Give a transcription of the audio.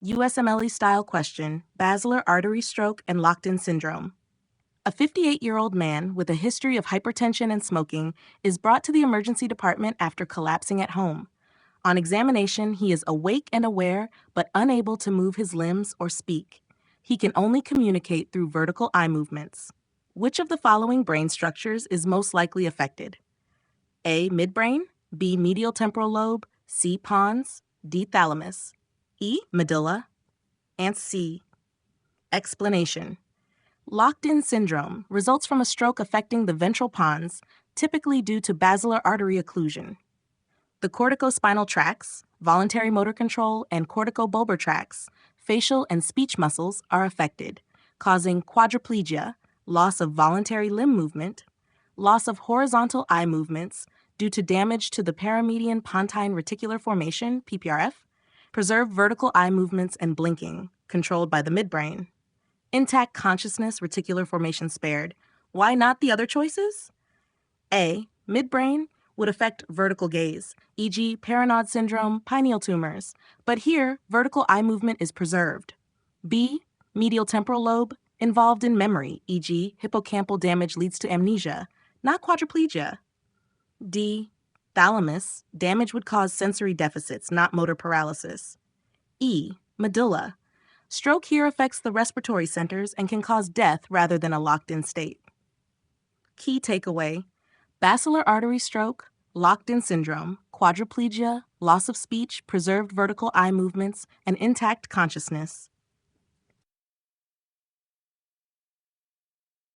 USMLE-style question, basilar artery stroke and locked-in syndrome. A 58-year-old man with a history of hypertension and smoking is brought to the emergency department after collapsing at home. On examination, he is awake and aware, but unable to move his limbs or speak. He can only communicate through vertical eye movements. Which of the following brain structures is most likely affected? A. Midbrain, B. Medial temporal lobe, C. Pons, D. Thalamus, E. Medulla, and C. Explanation. Locked-in syndrome results from a stroke affecting the ventral pons, typically due to basilar artery occlusion. The corticospinal tracts, voluntary motor control, and corticobulbar tracts, facial and speech muscles are affected, causing quadriplegia, loss of voluntary limb movement, loss of horizontal eye movements due to damage to the paramedian pontine reticular formation, PPRF, preserved vertical eye movements and blinking, controlled by the midbrain. Intact consciousness, reticular formation spared. Why not the other choices? A. Midbrain would affect vertical gaze, e.g. Paranod syndrome, pineal tumors, but here, vertical eye movement is preserved. B. Medial temporal lobe, involved in memory, e.g. hippocampal damage leads to amnesia, not quadriplegia. D. Thalamus, damage would cause sensory deficits, not motor paralysis. E. Medulla, stroke here affects the respiratory centers and can cause death rather than a locked-in state. Key takeaway: basilar artery stroke, locked-in syndrome, quadriplegia, loss of speech, preserved vertical eye movements, and intact consciousness.